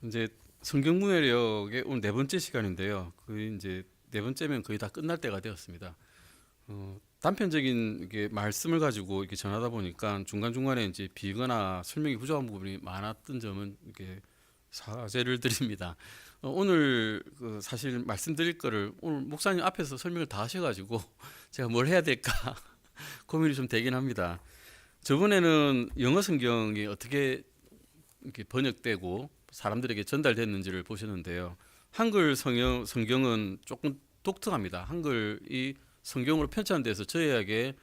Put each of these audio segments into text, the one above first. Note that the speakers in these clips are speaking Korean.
이제 성경문해력의 오늘 네 번째 시간인데요. 거의 이제 네 번째면 거의 다 끝날 때가 되었습니다. 단편적인 이게 말씀을 가지고 이렇게 전하다 보니까 중간 중간에 이제 비거나 설명이 부족한 부분이 많았던 점은 이렇게 사죄를 드립니다. 오늘 사실 말씀드릴 거를 오늘 목사님 앞에서 설명을 다 하셔가지고 제가 뭘 해야 될까 고민이 좀 되긴 합니다. 저번에는 영어 성경이 어떻게 이렇게 번역되고 사람들에게 전달됐는지를 보셨는데요. 한글 성경은 조금 독특합니다. 한글이 성경으로 편찬 돼서 저희에게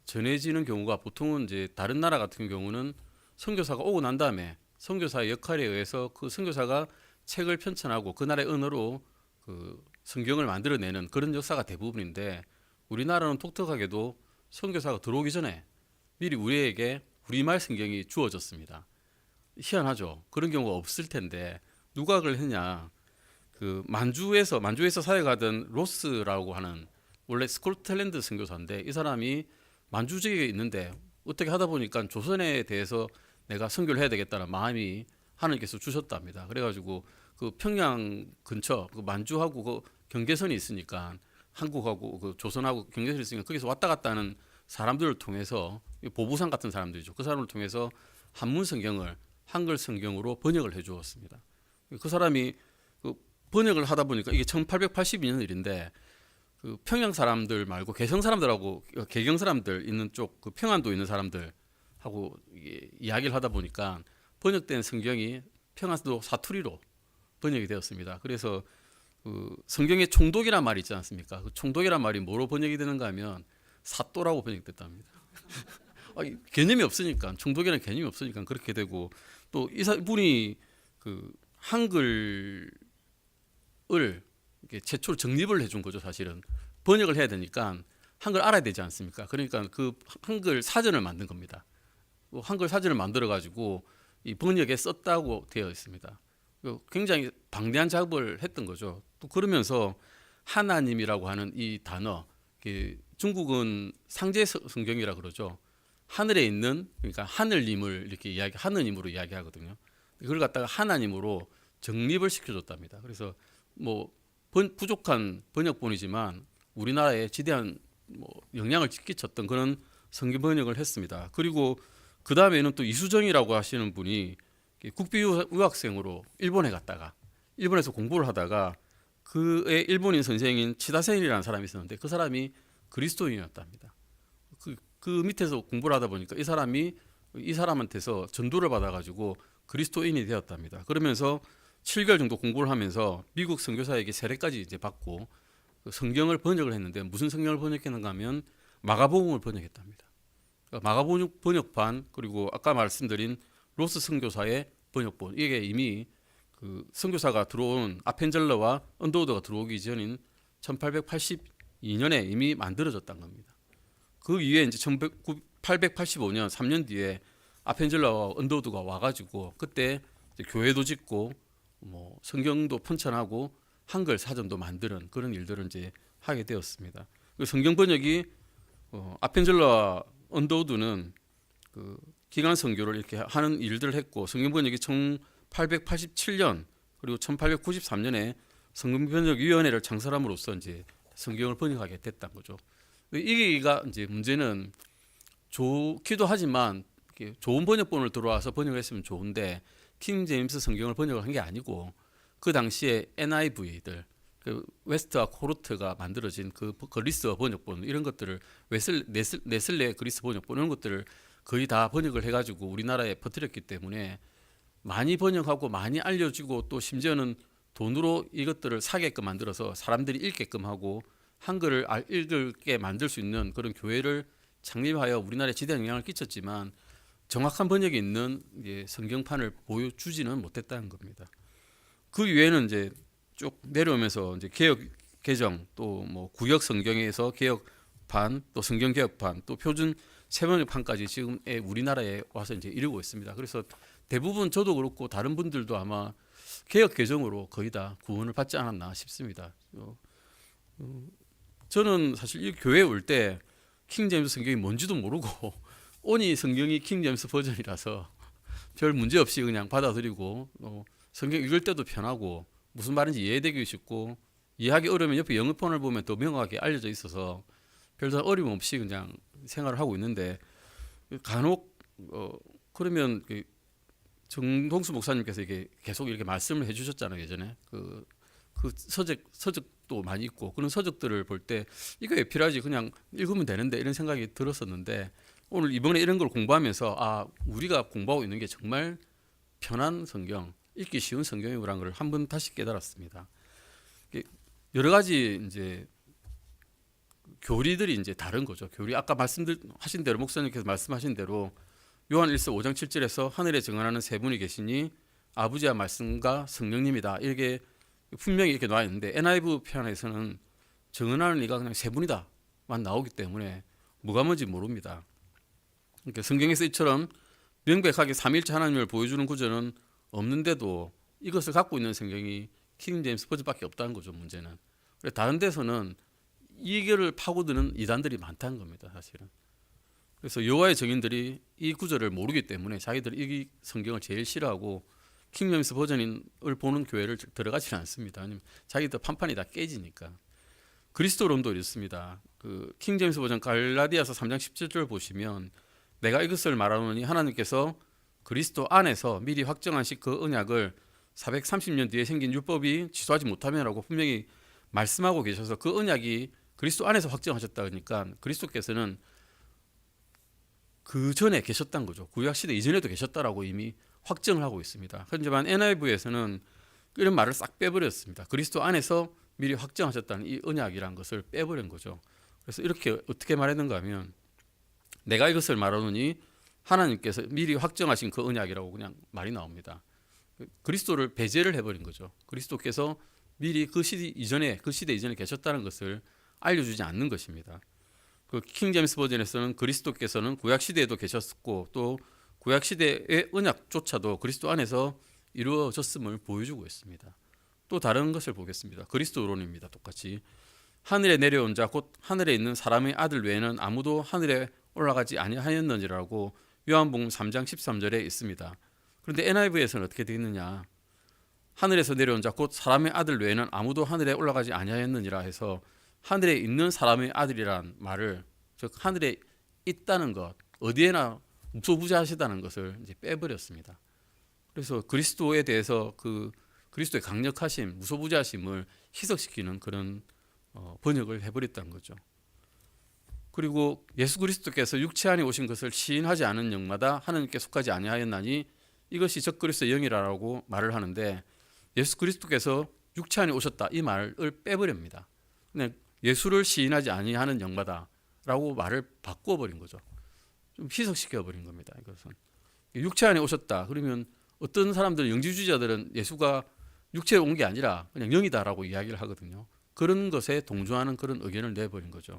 전해지는 경우가 보통은 이제 다른 나라 같은 경우는 선교사가 오고 난 다음에 선교사의 역할에 의해서 그 선교사가 책을 편찬하고 그 나라의 언어로 그 성경을 만들어내는 그런 역사가 대부분인데, 우리나라는 독특하게도 선교사가 들어오기 전에 미리 우리에게 우리말 성경이 주어졌습니다. 희한하죠. 그런 경우가 없을 텐데 누가 그걸 했냐? 그 만주에서 사역하던 로스라고 하는 원래 스코틀랜드 선교사인데, 이 사람이 만주 지역에 있는데 어떻게 하다 보니까 조선에 대해서 내가 선교를 해야 되겠다는 마음이 하나님께서 주셨답니다. 그래가지고 그 평양 근처 그 만주하고 그 경계선이 있으니까 한국하고 그 조선하고 경계선이 있으니까 거기서 왔다 갔다 하는 사람들을 통해서, 보부상 같은 사람들이죠. 그 사람을 통해서 한문 성경을 한글 성경으로 번역을 해 주었습니다. 그 사람이 그 번역을 하다 보니까 이게 1882년 일인데, 그 평양 사람들 말고 개성 사람들하고 개경 사람들 있는 쪽 그 평안도 있는 사람들하고 이야기를 하다 보니까 번역된 성경이 평안도 사투리로 번역이 되었습니다. 그래서 그 성경에 총독이란 말이 있지 않습니까? 그 총독이란 말이 뭐로 번역이 되는가 하면 사또라고 번역됐답니다. 개념이 없으니까, 총독이라는 개념이 없으니까 그렇게 되고, 또 이분이 그 한글을 최초로 정립을 해준 거죠. 사실은 번역을 해야 되니까 한글 알아야 되지 않습니까? 그러니까 그 한글 사전을 만든 겁니다. 한글 사전을 만들어 가지고 이 번역에 썼다고 되어 있습니다. 굉장히 방대한 작업을 했던 거죠. 또 그러면서 하나님이라고 하는 이 단어, 중국은 상제 성경이라 그러죠. 하늘에 있는, 그러니까 하늘님을 이렇게 하느님으로 이야기하거든요. 그걸 갖다가 하나님으로 정립을 시켜줬답니다. 그래서 뭐 부족한 번역본이지만 우리나라에 지대한 영향을 끼쳤던 그런 성경 번역을 했습니다. 그리고 그 다음에는 또 이수정이라고 하시는 분이 국비 유학생으로 일본에 갔다가 일본에서 공부를 하다가 그의 일본인 선생인 치다센이라는 사람이 있었는데, 그 사람이 그리스도인이었답니다. 그 밑에서 공부를 하다 보니까 이 사람한테서 전도를 받아가지고 그리스도인이 되었답니다. 그러면서 7개월 정도 공부를 하면서 미국 선교사에게 세례까지 이제 받고 성경을 번역을 했는데, 무슨 성경을 번역했는가 하면 마가복음을 번역했답니다. 그러니까 마가복음 번역판, 그리고 아까 말씀드린 로스 선교사의 번역본, 이게 이미 그 선교사가 들어온 아펜젤러와 언더우드가 들어오기 전인 1882년에 이미 만들어졌던 겁니다. 그 이후에 이제 1885년 3년 뒤에 아펜젤러와 언더우드가 와가지고 그때 이제 교회도 짓고 뭐 성경도 편찬하고 한글 사전도 만드는 그런 일들을 이제 하게 되었습니다. 그 성경 번역이 아펜젤러와 언더우드는 그 기간 선교를 이렇게 하는 일들을 했고, 성경 번역이 1887년 그리고 1893년에 성경 번역 위원회를 창설함으로써 이제 성경을 번역하게 됐다는 거죠. 이게가 이제 문제는 좋기도 하지만 좋은 번역본을 들어와서 번역했으면 좋은데, 킹 제임스 성경을 번역을 한 게 아니고 그 당시에 NIV들, 그 웨스트와 코르트가 만들어진 그 그리스어 번역본, 이런 것들을 네슬레 그리스 번역본, 이런 것들을 거의 다 번역을 해가지고 우리나라에 퍼뜨렸기 때문에 많이 번역하고 많이 알려지고, 또 심지어는 돈으로 이것들을 사게끔 만들어서 사람들이 읽게끔 하고 한글을 읽게 만들 수 있는 그런 교회를 창립하여 우리나라에 지대한 영향을 끼쳤지만, 정확한 번역이 있는 성경판을 보여주지는 못했다는 겁니다. 그 이외에는 이제 쭉 내려오면서 이제 개역 개정, 또 뭐 구역 성경에서 개역판, 또 성경 개역판, 또 표준 세번역판까지 지금 우리나라에 와서 이제 이루고 있습니다. 그래서 대부분 저도 그렇고 다른 분들도 아마 개역 개정으로 거의 다 구원을 받지 않았나 싶습니다. 저는 사실 이 교회에 올 때 킹 제임스 성경이 뭔지도 모르고 오니 성경이 킹 제임스 버전이라서 별 문제 없이 그냥 받아들이고 성경 읽을 때도 편하고 무슨 말인지 이해되기 쉽고 이해하기 어려우면 옆에 영어폰을 보면 더 명확하게 알려져 있어서 별다른 어려움 없이 그냥 생활을 하고 있는데 간혹 그러면 정동수 목사님께서 이게 계속 이렇게 말씀을 해주셨잖아요. 예전에 그 서적도 많이 있고 그런 서적들을 볼 때 이거 왜 필요하지? 그냥 읽으면 되는데 이런 생각이 들었었는데 오늘 이번에 이런 걸 공부하면서 우리가 공부하고 있는 게 정말 편한 성경, 읽기 쉬운 성경이라는 걸 한 번 다시 깨달았습니다. 여러 가지 이제 교리들이 이제 다른 거죠. 교리 아까 말씀하신 대로 목사님께서 말씀하신 대로 요한 1서 5장 7절에서 하늘에 증언하는 세 분이 계시니 아버지와 말씀과 성령님이다. 이렇게 분명히 이렇게 나와 있는데 NIV 편에서는 증언하는 이가 그냥 세 분이다만 나오기 때문에 뭐가 뭔지 모릅니다. 그러니까 성경에서 이처럼 명백하게 삼위일체 하나님을 보여주는 구절은 없는데도 이것을 갖고 있는 성경이 킹 제임스 버전밖에 없다는 거죠. 문제는. 다른 데서는 이결을 파고드는 이단들이 많다는 겁니다. 사실은. 그래서 여호와의 증인들이 이 구절을 모르기 때문에 자기들이 이 성경을 제일 싫어하고 킹 제임스 버전을 보는 교회를 들어가지는 않습니다. 아니면 자기들 판판이 다 깨지니까. 그리스도론도 이렇습니다. 킹 제임스 버전 갈라디아서 3장 17절 보시면 내가 이것을 말하노니 하나님께서 그리스도 안에서 미리 확정하신 그 언약을 430년 뒤에 생긴 율법이 취소하지 못하면라고 분명히 말씀하고 계셔서 그 언약이 그리스도 안에서 확정하셨다 그러니까 그리스도께서는 그 전에 계셨다는 거죠. 구약 시대 이전에도 계셨다라고 이미 확정을 하고 있습니다. 하지만 NIV에서는 이런 말을 싹 빼버렸습니다. 그리스도 안에서 미리 확정하셨다는 이 언약이라는 것을 빼버린 거죠. 그래서 이렇게 어떻게 말했는가 하면 내가 이것을 말하노니 하나님께서 미리 확정하신 그 언약이라고 그냥 말이 나옵니다. 그리스도를 배제를 해버린 거죠. 그리스도께서 미리 그 시대 이전에 계셨다는 것을 알려주지 않는 것입니다. 킹 제임스 버전에서는 그리스도께서는 구약 시대에도 계셨고 또 구약 시대의 언약조차도 그리스도 안에서 이루어졌음을 보여주고 있습니다. 또 다른 것을 보겠습니다. 그리스도론입니다. 똑같이 하늘에 내려온 자 곧 하늘에 있는 사람의 아들 외에는 아무도 하늘에 올라가지 아니하였느니라고 요한복음 3장 13절에 있습니다. 그런데 NIV에서는 어떻게 되어 있느냐? 하늘에서 내려온 자 곧 사람의 아들 외에는 아무도 하늘에 올라가지 아니하였느니라 해서 하늘에 있는 사람의 아들이란 말을 즉 하늘에 있다는 것 어디에나 무소부재하시다는 것을 이제 빼버렸습니다. 그래서 그리스도에 대해서 그리스도의 강력하심, 무소부재하심을 희석시키는 그런 번역을 해버렸다는 거죠. 그리고 예수 그리스도께서 육체 안에 오신 것을 시인하지 않은 영마다 하나님께 속하지 아니하였나니 이것이 적그리스도의 영이라고 말을 하는데 예수 그리스도께서 육체 안에 오셨다 이 말을 빼버립니다. 그냥 예수를 시인하지 아니하는 영마다라고 말을 바꿔버린 거죠. 좀 희석시켜버린 겁니다. 이것은 육체 안에 오셨다. 그러면 어떤 사람들은 영지주의자들은 예수가 육체에 온 게 아니라 그냥 영이다라고 이야기를 하거든요. 그런 것에 동조하는 그런 의견을 내버린 거죠.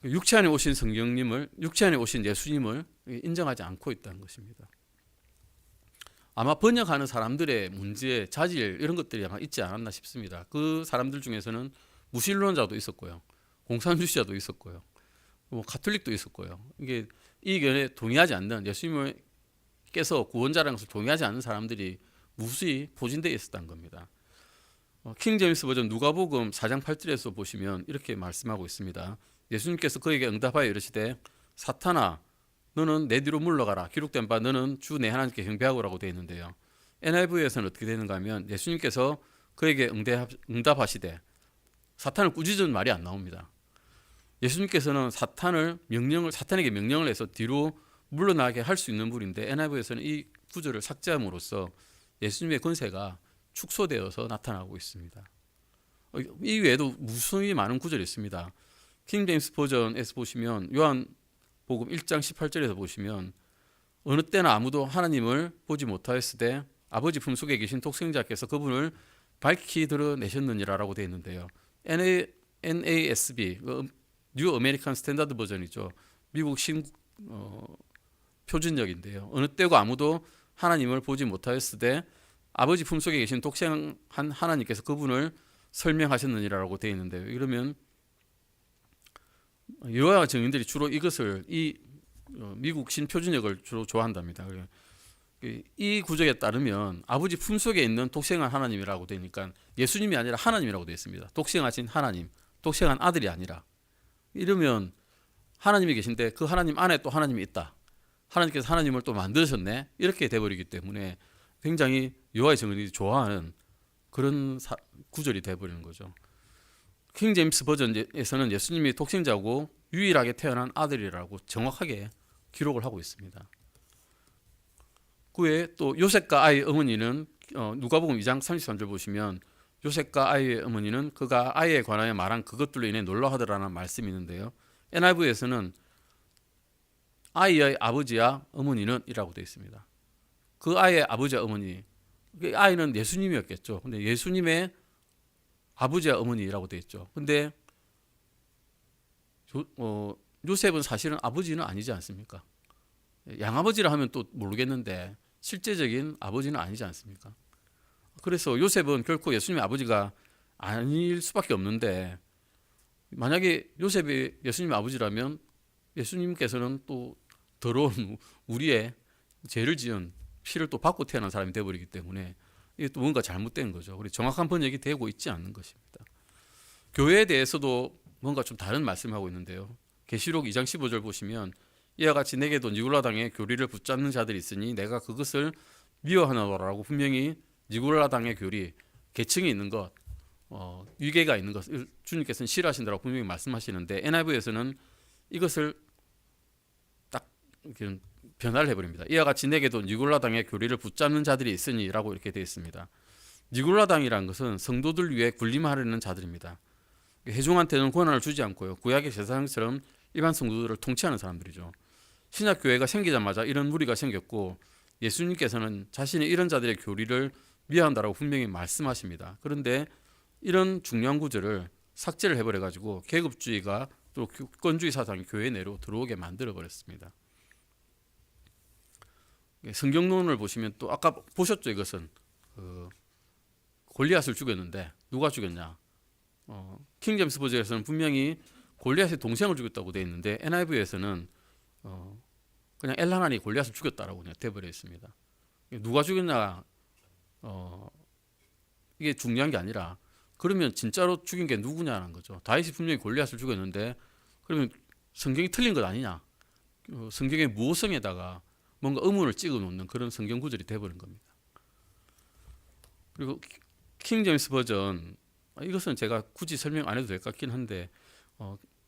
육체 안에 오신 성령님을, 육체 안에 오신 예수님을 인정하지 않고 있다는 것입니다. 아마 번역하는 사람들의 문제, 자질 이런 것들이 아마 있지 않았나 싶습니다. 그 사람들 중에서는 무신론자도 있었고요, 공산주의자도 있었고요, 가톨릭도 있었고요. 이게 이 의견에 동의하지 않는 예수님께서 구원자라는 것을 동의하지 않는 사람들이 무수히 포진되어 있었다는 겁니다. 킹 제임스 버전 누가복음 4장 8절에서 보시면 이렇게 말씀하고 있습니다. 예수님께서 그에게 응답하여 이르시되 사탄아 너는 내 뒤로 물러가라 기록된 바 너는 주 내 하나님께 경배하고라고 되어 있는데요. NIV에서는 어떻게 되는가 하면 예수님께서 그에게 응답하시되 사탄을 꾸짖은 말이 안 나옵니다. 예수님께서는 사탄에게 명령을 해서 뒤로 물러나게 할 수 있는 분인데 NIV에서는 이 구절을 삭제함으로써 예수님의 권세가 축소되어서 나타나고 있습니다. 이 외에도 무수히 많은 구절이 있습니다. 킹 제임스 버전에서 보시면 요한복음 1장 18절에서 보시면 어느 때나 아무도 하나님을 보지 못하였으되 아버지 품속에 계신 독생자께서 그분을 밝히 드러내셨느니라라고 되어 있는데요. NASB 뉴 아메리칸 스탠다드 버전이죠. 미국 표준역인데요. 어느 때고 아무도 하나님을 보지 못하였으되 아버지 품속에 계신 독생한 하나님께서 그분을 설명하셨느니라라고 되어 있는데요. 이러면 여호와 증인들이 주로 이것을 미국 신표준역을 주로 좋아한답니다. 이 구절에 따르면 아버지 품속에 있는 독생한 하나님이라고 되니까 예수님이 아니라 하나님이라고 되어 있습니다. 독생하신 하나님, 독생한 아들이 아니라. 이러면 하나님이 계신데 그 하나님 안에 또 하나님이 있다. 하나님께서 하나님을 또 만드셨네. 이렇게 돼버리기 때문에 굉장히 여호와의 정의를 좋아하는 그런 구절이 돼버리는 거죠. 킹 제임스 버전에서는 예수님이 독생자고 유일하게 태어난 아들이라고 정확하게 기록을 하고 있습니다. 그 외에 또 요셉과 아이의 어머니는 누가복음 2장 33절 보시면 요셉과 아이의 어머니는 그가 아이에 관하여 말한 그것들로 인해 놀라하더라는 말씀이 있는데요. NIV에서는 아이의 아버지와 어머니는 이라고 되어 있습니다. 그 아이의 아버지와 어머니, 아이는 예수님이었겠죠. 근데 예수님의 아버지와 어머니라고 되어 있죠. 근데 요셉은 사실은 아버지는 아니지 않습니까? 양아버지라 하면 또 모르겠는데 실제적인 아버지는 아니지 않습니까? 그래서 요셉은 결코 예수님의 아버지가 아닐 수밖에 없는데, 만약에 요셉이 예수님의 아버지라면 예수님께서는 또 더러운 우리의 죄를 지은 피를 또 받고 태어난 사람이 되어버리기 때문에 이게 또 뭔가 잘못된 거죠. 그리고 정확한 번역이 되고 있지 않는 것입니다. 교회에 대해서도 뭔가 좀 다른 말씀을 하고 있는데요. 계시록 2장 15절 보시면 이와 같이 내게도 니골라당의 교리를 붙잡는 자들이 있으니 내가 그것을 미워하노라라고 분명히 니골라당의 교리, 계층이 있는 것, 위계가 있는 것을 주님께서는 싫어하신다고 분명히 말씀하시는데 NIV에서는 이것을 딱 변화를 해버립니다. 이와 같이 내게도 니골라당의 교리를 붙잡는 자들이 있으니라고 이렇게 되어 있습니다. 니골라당이라는 것은 성도들 위해 군림하려는 자들입니다. 회중한테는 권한을 주지 않고요. 구약의 제사장처럼 일반 성도들을 통치하는 사람들이죠. 신약교회가 생기자마자 이런 무리가 생겼고 예수님께서는 자신이 이런 자들의 교리를 미워한다라고 분명히 말씀하십니다. 그런데 이런 중요한 구절을 삭제를 해버려가지고 계급주의가 또 주권주의 사상이 교회 내로 들어오게 만들어버렸습니다. 성경론을 보시면 또 아까 보셨죠. 이것은 골리앗을 죽였는데 누가 죽였냐. 킹 제임스 버전에서는 분명히 골리앗의 동생을 죽였다고 되어 있는데 NIV에서는 그냥 엘하나니 골리앗을 죽였다라고 그냥 돼버려 있습니다. 누가 죽였냐 이게 중요한 게 아니라 그러면 진짜로 죽인 게 누구냐는 거죠. 다윗이 분명히 골리앗을 죽였는데 그러면 성경이 틀린 것 아니냐. 성경의 무호성에다가 뭔가 의문을 찍어 놓는 그런 성경 구절이 돼버린 겁니다. 그리고 킹 제임스 버전, 이것은 제가 굳이 설명 안 해도 될 것 같긴 한데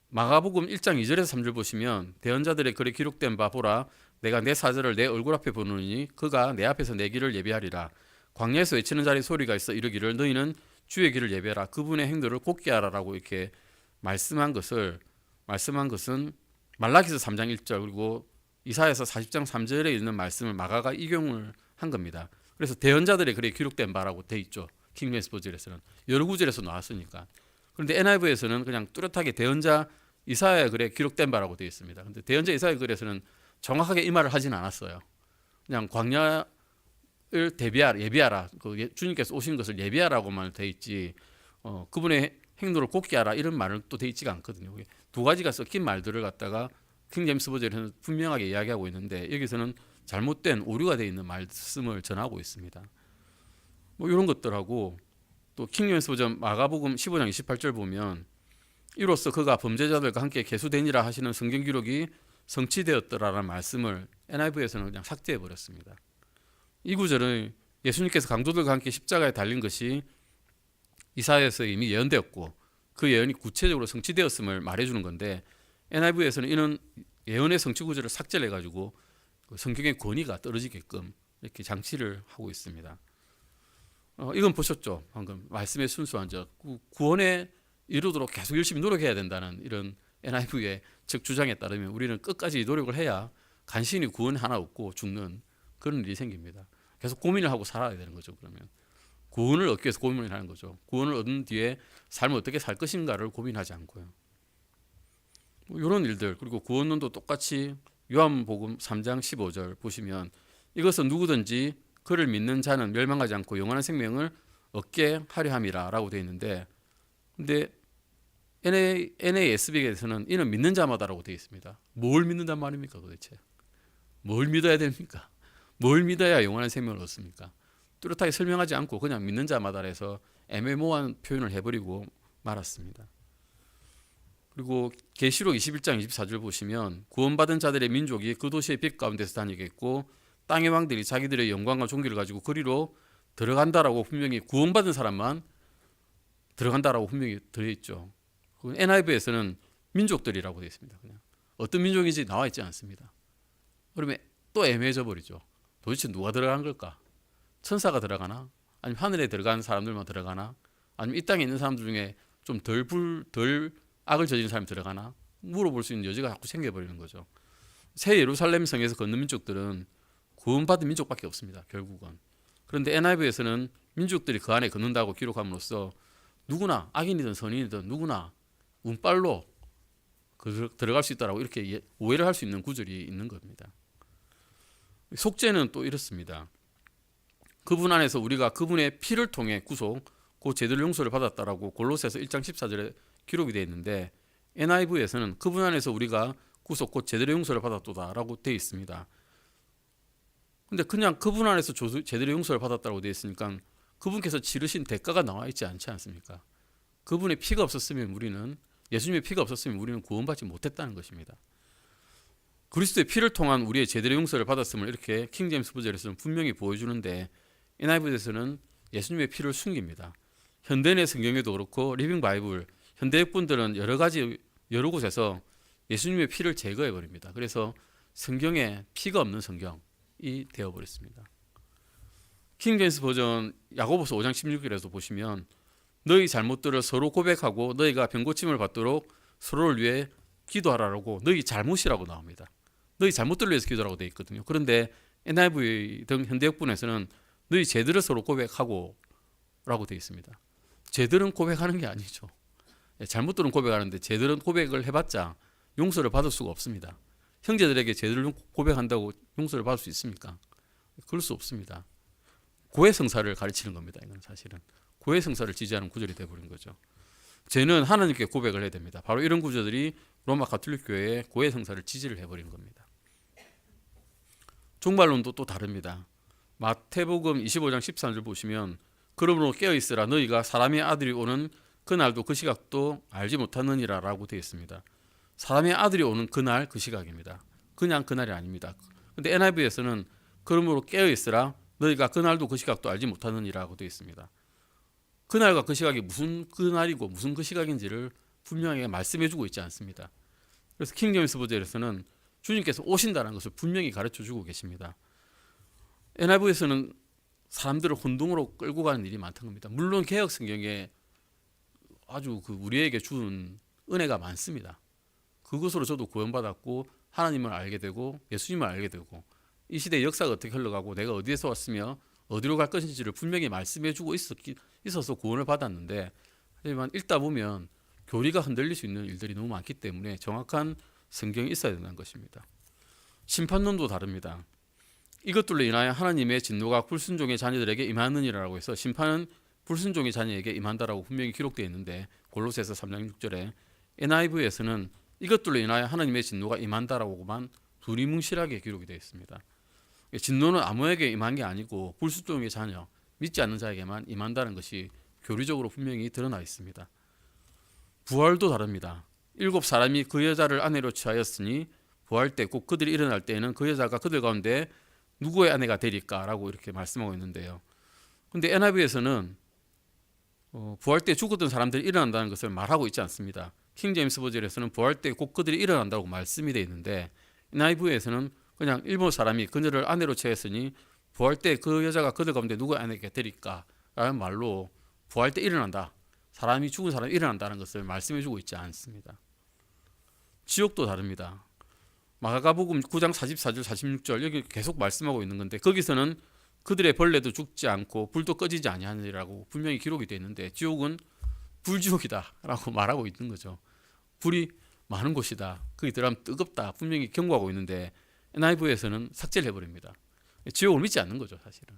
마가복음 1장 2절에서 3절 보시면 대언자들의 글에 기록된 바 보라 내가 내 사절을 내 얼굴 앞에 보느니 그가 내 앞에서 내 길을 예비하리라. 광야에서 외치는 자리 소리가 있어 이르기를 너희는 주의 길을 예비하라. 그분의 행도를 곧게 하라라고 이렇게 말씀한 것은 말라기서 3장 1절 그리고 이사야서 40장 3절에 있는 말씀을 마가가 이경을 한 겁니다. 그래서 대언자들의 글에 기록된 바라고 돼 있죠. 킹 제임스 버전에서는 여러 구절에서 나왔으니까. 그런데 NIV에서는 그냥 뚜렷하게 대언자 이사야의 글에 기록된 바라고 되어 있습니다. 그런데 대언자 이사야의 글에서는 정확하게 이 말을 하진 않았어요. 그냥 광야를 예비하라. 주님께서 오신 것을 예비하라고만 돼 있지. 그분의 행로를 곧게 하라 이런 말은 또 돼 있지가 않거든요. 두 가지가 섞인 말들을 갖다가 킹 제임스 버전에서는 분명하게 이야기하고 있는데 여기서는 잘못된 오류가 되어 있는 말씀을 전하고 있습니다. 이런 것들하고 또 킹 제임스 버전 마가복음 15장 28절 보면 이로써 그가 범죄자들과 함께 계수되니라 하시는 성경 기록이 성취되었더라라는 말씀을 NIV에서는 그냥 삭제해 버렸습니다. 이 구절은 예수님께서 강도들과 함께 십자가에 달린 것이 이사야에서 이미 예언되었고 그 예언이 구체적으로 성취되었음을 말해주는 건데 NIV에서는 이런 예언의 성취 구절을 삭제를 해가지고 성경의 권위가 떨어지게끔 이렇게 장치를 하고 있습니다. 이건 보셨죠? 방금 말씀의 순수한 구원에 이루도록 계속 열심히 노력해야 된다는 이런 NIV의 즉 주장에 따르면 우리는 끝까지 노력을 해야 간신히 구원 하나 얻고 죽는 그런 일이 생깁니다. 계속 고민을 하고 살아야 되는 거죠. 그러면 구원을 얻기 위해서 고민을 하는 거죠. 구원을 얻은 뒤에 삶을 어떻게 살 것인가를 고민하지 않고요. 이런 일들. 그리고 구원론도 똑같이 요한복음 3장 15절 보시면 이것은 누구든지 그를 믿는 자는 멸망하지 않고 영원한 생명을 얻게 하려 함이라 라고 되어 있는데 근데 NASB에서는 이는 믿는 자마다라고 되어 있습니다. 뭘 믿는단 말입니까 도대체? 뭘 믿어야 됩니까? 뭘 믿어야 영원한 생명을 얻습니까? 뚜렷하게 설명하지 않고 그냥 믿는 자마다 해서 애매모호한 표현을 해버리고 말았습니다. 그리고 계시록 21장 24절 보시면 구원받은 자들의 민족이 그 도시의 빛 가운데서 다니겠고 땅의 왕들이 자기들의 영광과 존귀를 가지고 그리로 들어간다라고 분명히 구원받은 사람만 들어간다라고 분명히 들어있죠. NIV에서는 민족들이라고 되어 있습니다. 그냥 어떤 민족인지 나와 있지 않습니다. 그러면 또 애매해져 버리죠. 도대체 누가 들어간 걸까? 천사가 들어가나? 아니면 하늘에 들어간 사람들만 들어가나? 아니면 이 땅에 있는 사람들 중에 좀 덜 악을 저지른 사람이 들어가나? 물어볼 수 있는 여지가 자꾸 생겨버리는 거죠. 새 예루살렘 성에서 걷는 민족들은 구원받은 민족밖에 없습니다. 결국은. 그런데 NIV에서는 민족들이 그 안에 걷는다고 기록함으로써 누구나 악인이든 선인이든 누구나 운빨로 들어갈 수 있다라고 이렇게 오해를 할 수 있는 구절이 있는 겁니다. 속죄는 또 이렇습니다. 그분 안에서 우리가 그분의 피를 통해 구속, 그 제대로 용서를 받았다라고 골로새서 1장 14절에 기록이 되어 있는데 NIV에서는 그분 안에서 우리가 구속, 곧 제대로 용서를 받았도다라고 되어 있습니다. 근데 그냥 그분 안에서 제대로 용서를 받았다고 되어 있으니까 그분께서 치르신 대가가 나와 있지 않지 않습니까? 그분의 피가 없었으면 우리는 예수님의 피가 없었으면 우리는 구원받지 못했다는 것입니다. 그리스도의 피를 통한 우리의 제대로 용서를 받았음을 이렇게 킹제임스 버전에서는 분명히 보여주는데 NIV에서는 예수님의 피를 숨깁니다. 현대의 성경에도 그렇고 리빙 바이블 현대분들은 여러 곳에서 예수님의 피를 제거해 버립니다. 그래서 성경에 피가 없는 성경이 되어 버렸습니다. 킹제임스 버전 야고보서 5장 16절에서 보시면 너희 잘못들을 서로 고백하고 너희가 병고침을 받도록 서로를 위해 기도하라고 너희 잘못이라고 나옵니다. 너희 잘못들을 위해서 기도하라고 되어 있거든요. 그런데 NIV 등 현대역본에서는 너희 죄들을 서로 고백하고 라고 되어 있습니다. 죄들은 고백하는 게 아니죠. 잘못들은 고백하는데 죄들은 고백을 해봤자 용서를 받을 수가 없습니다. 형제들에게 죄들을 고백한다고 용서를 받을 수 있습니까? 그럴 수 없습니다. 고해성사를 가르치는 겁니다. 이건 사실은 고해성사를 지지하는 구절이 되어버린 거죠. 죄는 하나님께 고백을 해야 됩니다. 바로 이런 구절들이 로마 가톨릭 교회의 고해성사를 지지를 해버린 겁니다. 종말론도 또 다릅니다. 마태복음 25장 13절 보시면 그러므로 깨어있으라 너희가 사람의 아들이 오는 그날도 그 시각도 알지 못하느니라 라고 되어 있습니다. 사람의 아들이 오는 그날 그 시각입니다. 그냥 그날이 아닙니다. 근데 NIV에서는 그러므로 깨어있으라 너희가 그날도 그 시각도 알지 못하느니라고 되어 있습니다. 그날과 그 시각이 무슨 그날이고 무슨 그 시각인지를 분명히 말씀해주고 있지 않습니다. 그래서 킹제임스 버전에서는 주님께서 오신다는 것을 분명히 가르쳐주고 계십니다. NIV에서는 사람들을 혼동으로 끌고 가는 일이 많던 겁니다. 물론 개역 성경에 아주 우리에게 준 은혜가 많습니다. 그것으로 저도 구원받았고 하나님을 알게 되고 예수님을 알게 되고 이 시대의 역사가 어떻게 흘러가고 내가 어디에서 왔으며 어디로 갈 것인지를 분명히 말씀해주고 있어서 구원을 받았는데 하지만 읽다 보면 교리가 흔들릴 수 있는 일들이 너무 많기 때문에 정확한 성경이 있어야 된다는 것입니다. 심판론도 다릅니다. 이것들로 인하여 하나님의 진노가 불순종의 자녀들에게 임하느니라고 해서 심판은 불순종의 자녀에게 임한다라고 분명히 기록되어 있는데 골로새서 3장 6절에 NIV에서는 이것들로 인하여 하나님의 진노가 임한다라고만 두리뭉실하게 기록이 되어 있습니다. 진노는 아무에게 임한 게 아니고 불순종의 자녀, 믿지 않는 자에게만 임한다는 것이 교리적으로 분명히 드러나 있습니다. 부활도 다릅니다. 7사람이 그 여자를 아내로 취하였으니 부활 때 곧 그들이 일어날 때에는 그 여자가 그들 가운데 누구의 아내가 되리까라고 이렇게 말씀하고 있는데요. 그런데 NIV에서는 부활 때 죽었던 사람들이 일어난다는 것을 말하고 있지 않습니다. 킹제임스 버전에서는 부활 때 곧 그들이 일어난다고 말씀이 되어 있는데 NIV에서는 그냥 일본 사람이 그녀를 아내로 취했으니 부활 때 그 여자가 그들 가운데 누구의 아내가 되리까라는 말로 부활 때 일어난다. 사람이 죽은 사람이 일어난다는 것을 말씀해주고 있지 않습니다. 지옥도 다릅니다. 마가복음 9장 44절 46절 여기 계속 말씀하고 있는 건데 거기서는 그들의 벌레도 죽지 않고 불도 꺼지지 아니하느니라고 분명히 기록이 되어 있는데 지옥은 불지옥이다라고 말하고 있는 거죠. 불이 많은 곳이다. 거기 들어가면 뜨겁다. 분명히 경고하고 있는데 NIV에서는 삭제를 해버립니다. 지옥을 믿지 않는 거죠. 사실은.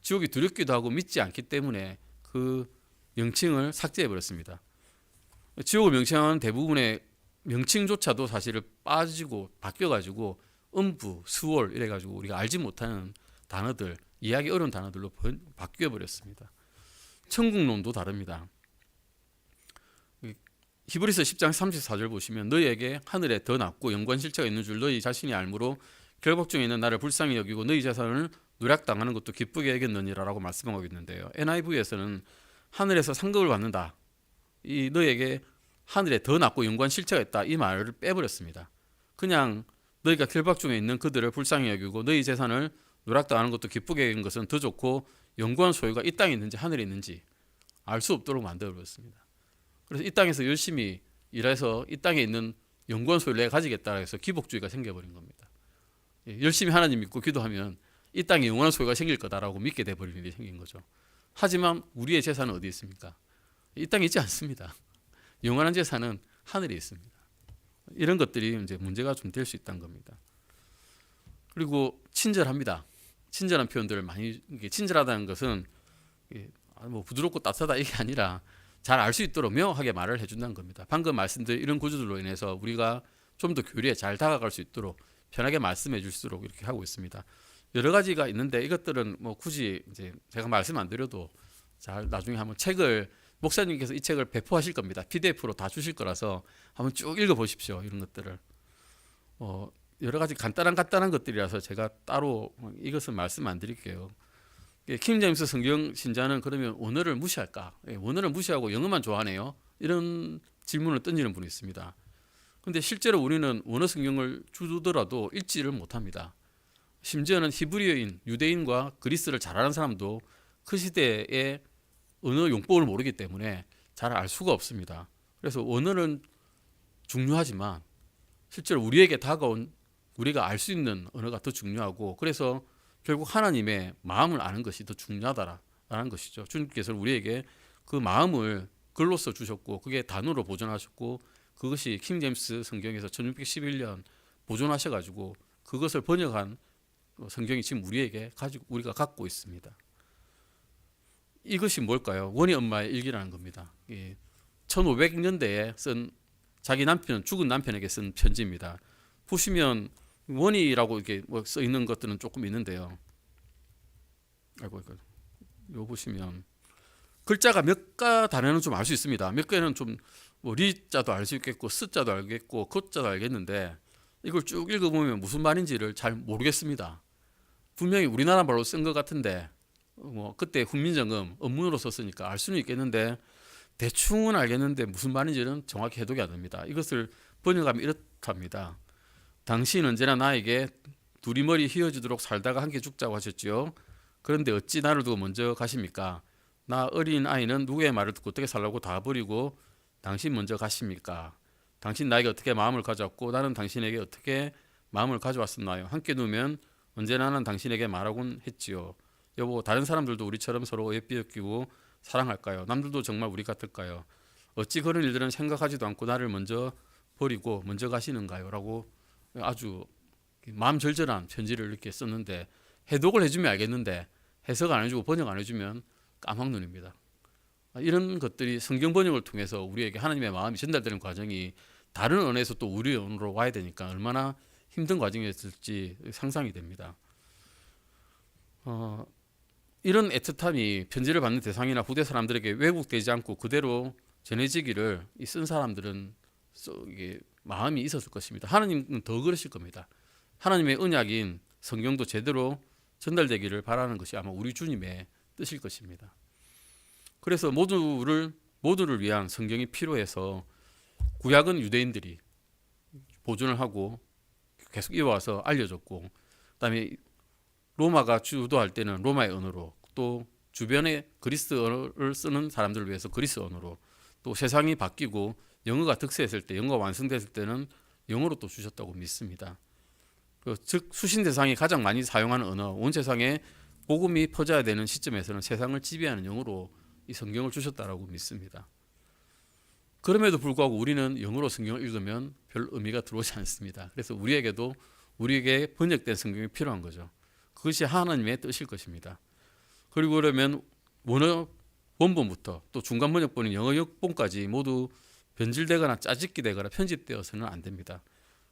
지옥이 두렵기도 하고 믿지 않기 때문에 그 명칭을 삭제해버렸습니다. 지옥을 명칭하는 대부분의 명칭조차도 사실은 빠지고 바뀌어가지고 음부, 수월 이래가지고 우리가 알지 못하는 단어들, 이해하기 어려운 단어들로 바뀌어 버렸습니다. 천국론도 다릅니다. 히브리서 10장 34절 보시면 너희에게 하늘에 더 낫고 영광 실체가 있는 줄 너희 자신이 알므로 결박 중에 있는 나를 불쌍히 여기고 너희 재산을 누락당하는 것도 기쁘게 여겼느니라라고 말씀하고 있는데요. NIV에서는 하늘에서 상급을 받는다. 이 너희에게 하늘에 더 낫고 영광 실체가 있다. 이 말을 빼버렸습니다. 그냥 너희가 결박 중에 있는 그들을 불쌍히 여기고 너희 재산을 누락당하는 것도 기쁘게 여긴 것은 더 좋고 영광 소유가 이 땅에 있는지 하늘에 있는지 알 수 없도록 만들어버렸습니다. 그래서 이 땅에서 열심히 일해서 이 땅에 있는 영광 소유를 내가 가지겠다 해서 기복주의가 생겨버린 겁니다. 열심히 하나님 믿고 기도하면 이 땅에 영원한 소유가 생길 거다라고 믿게 돼버리는 일이 생긴 거죠. 하지만 우리의 재산은 어디 있습니까? 이 땅에 있지 않습니다. 영원한 재산은 하늘에 있습니다. 이런 것들이 이제 문제가 좀 될 수 있다는 겁니다. 그리고 친절합니다. 친절한 표현들을 많이, 친절하다는 것은 뭐 부드럽고 따뜻하다 이게 아니라 잘 알 수 있도록 명확하게 말을 해준다는 겁니다. 방금 말씀드린 이런 구조들로 인해서 우리가 좀 더 교리에 잘 다가갈 수 있도록 편하게 말씀해 줄수록 이렇게 하고 있습니다. 여러 가지가 있는데 이것들은 뭐 굳이 이제 제가 말씀 안 드려도 잘 나중에 한번 책을 목사님께서 이 책을 배포하실 겁니다. PDF로 다 주실 거라서 한번 쭉 읽어 보십시오. 이런 것들을 여러 가지 간단한 것들이라서 제가 따로 이것은 말씀 안 드릴게요. 킹 제임스 성경 신자는 그러면 원어를 무시할까? 원어를 무시하고 영어만 좋아하네요. 이런 질문을 던지는 분이 있습니다. 그런데 실제로 우리는 원어 성경을 주더라도 읽지를 못합니다. 심지어는 히브리어인 유대인과 그리스를 잘 아는 사람도 그 시대의 언어 용법을 모르기 때문에 잘 알 수가 없습니다. 그래서 원어는 중요하지만 실제로 우리에게 다가온 우리가 알 수 있는 언어가 더 중요하고 그래서 결국 하나님의 마음을 아는 것이 더 중요하다라는 것이죠. 주님께서 우리에게 그 마음을 글로써 주셨고 그게 단어로 보존하셨고 그것이 킹 제임스 성경에서 1611년 보존하셔가지고 그것을 번역한 성경이 지금 우리가 갖고 있습니다. 이것이 뭘까요? 원희 엄마의 일기라는 겁니다. 1500년대에 쓴 자기 죽은 남편에게 쓴 편지입니다. 보시면 원희라고 이렇게 써 있는 것들은 조금 있는데요. 이거 보시면 글자가 몇 가 단어는 좀 알 수 있습니다. 몇 개는 좀 리자도 알 수 있겠고 스자도 알겠고 겉자도 알겠는데 이걸 쭉 읽어보면 무슨 말인지를 잘 모르겠습니다. 분명히 우리나라 말로 쓴 것 같은데 그때 훈민정음 언문으로 썼으니까 알 수는 있겠는데 대충은 알겠는데 무슨 말인지는 정확히 해독이 안 됩니다. 이것을 번역하면 이렇답니다. 당신 언제나 나에게 둘이 머리 휘어지도록 살다가 함께 죽자고 하셨지요. 그런데 어찌 나를 두고 먼저 가십니까? 나 어린 아이는 누구의 말을 듣고 어떻게 살라고 다 버리고 당신 먼저 가십니까? 당신 나에게 어떻게 마음을 가져왔고 나는 당신에게 어떻게 마음을 가져왔었나요? 함께 누우면 언제나 난 당신에게 말하곤 했지요. 여보, 다른 사람들도 우리처럼 서로 예삐끼고 사랑할까요? 남들도 정말 우리 같을까요? 어찌 그런 일들은 생각하지도 않고 나를 먼저 버리고 먼저 가시는가요? 라고 아주 마음 절절한 편지를 이렇게 썼는데 해독을 해주면 알겠는데 해석 안 해주고 번역 안 해주면 까막눈입니다. 이런 것들이 성경 번역을 통해서 우리에게 하나님의 마음이 전달되는 과정이 다른 언어에서 또 우리 언어로 와야 되니까 얼마나 힘든 과정이었을지 상상이 됩니다. 이런 애틋함이 편지를 받는 대상이나 후대 사람들에게 왜곡되지 않고 그대로 전해지기를 쓴 사람들은 이게 마음이 있었을 것입니다. 하나님은 더 그러실 겁니다. 하나님의 언약인 성경도 제대로 전달되기를 바라는 것이 아마 우리 주님의 뜻일 것입니다. 그래서 모두를 위한 성경이 필요해서 구약은 유대인들이 보존을 하고 계속 이어와서 알려줬고 그다음에 로마가 주도할 때는 로마의 언어로 또 주변에 그리스어를 쓰는 사람들을 위해서 그리스 언어로 또 세상이 바뀌고 영어가 득세했을 때 영어가 완성됐을 때는 영어로 또 주셨다고 믿습니다. 즉 수신 대상이 가장 많이 사용하는 언어 온 세상에 복음이 퍼져야 되는 시점에서는 세상을 지배하는 영어로 이 성경을 주셨다라고 믿습니다. 그럼에도 불구하고 우리는 영어로 성경을 읽으면 별 의미가 들어오지 않습니다. 그래서 우리에게 번역된 성경이 필요한 거죠. 그것이 하나님의 뜻일 것입니다. 그리고 그러면 원본부터 또 중간 번역본인 영어 역본까지 모두 변질되거나 짜집기되거나 편집되어서는 안 됩니다.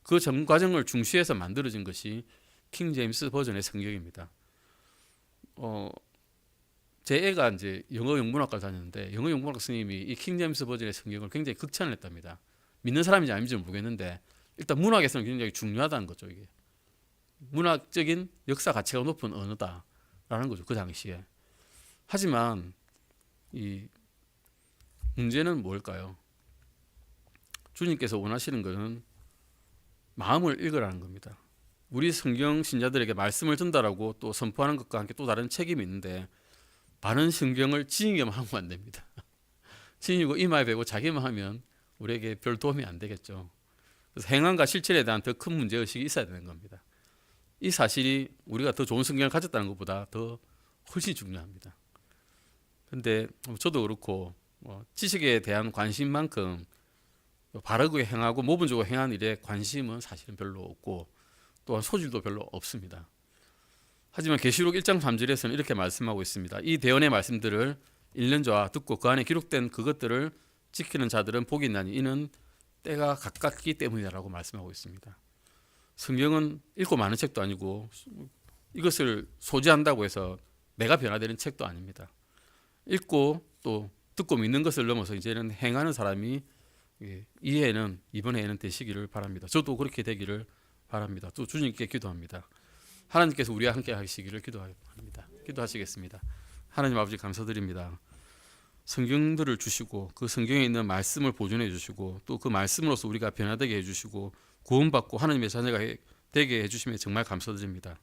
그 전 과정을 중시해서 만들어진 것이 킹 제임스 버전의 성경입니다. 제 애가 이제 영어 영문학과를 다녔는데 영어 영문학 선생님이 이 킹제임스 버전의 성경을 굉장히 극찬을 했답니다. 믿는 사람인지 아닌지 모르겠는데 일단 문학에서는 굉장히 중요하다는 거죠. 이게 문학적인 역사 가치가 높은 언어다라는 거죠. 그 당시에. 하지만 이 문제는 뭘까요? 주님께서 원하시는 것은 마음을 읽으라는 겁니다. 우리 성경 신자들에게 말씀을 전달하고 또 선포하는 것과 함께 또 다른 책임이 있는데 바른 성경을 지니기만 하면 안 됩니다. 지니고 이마에 베고 자기만 하면 우리에게 별 도움이 안 되겠죠. 그래서 행함과 실천에 대한 더 큰 문제의식이 있어야 되는 겁니다. 이 사실이 우리가 더 좋은 성경을 가졌다는 것보다 더 훨씬 중요합니다. 그런데 저도 그렇고 지식에 대한 관심만큼 바르고 행하고 모범적으로 행하는 일에 관심은 사실은 별로 없고 또한 소질도 별로 없습니다. 하지만 계시록 1장 3절에서는 이렇게 말씀하고 있습니다. 이 대언의 말씀들을 읽는 자와 듣고 그 안에 기록된 그것들을 지키는 자들은 복이 있나니 이는 때가 가깝기 때문이라고 말씀하고 있습니다. 성경은 읽고 마는 책도 아니고 이것을 소지한다고 해서 내가 변화되는 책도 아닙니다. 읽고 또 듣고 믿는 것을 넘어서 이제는 행하는 사람이 이해는 이번 해에는 되시기를 바랍니다. 저도 그렇게 되기를 바랍니다. 또 주님께 기도합니다. 하나님께서 우리와 함께 하시기를 기도합니다. 기도하시겠습니다. 하나님 아버지 감사드립니다. 성경들을 주시고 그 성경에 있는 말씀을 보존해 주시고 또 그 말씀으로서 우리가 변화되게 해주시고 구원받고 하나님의 자녀가 되게 해주심에 정말 감사드립니다.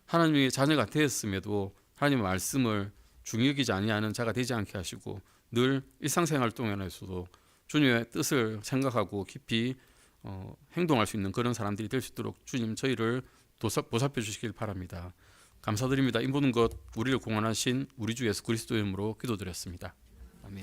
하나님의 자녀가 되었음에도 하나님의 말씀을 중히 여기지 아니하는 자가 되지 않게 하시고 늘 일상생활 동안에서도 주님의 뜻을 생각하고 깊이 행동할 수 있는 그런 사람들이 될 수 있도록 주님 저희를 보살펴 주시길 바랍니다. 감사드립니다. 이 모든 것 우리를 공헌하신 우리 주 예수 그리스도의 이름으로 기도드렸습니다.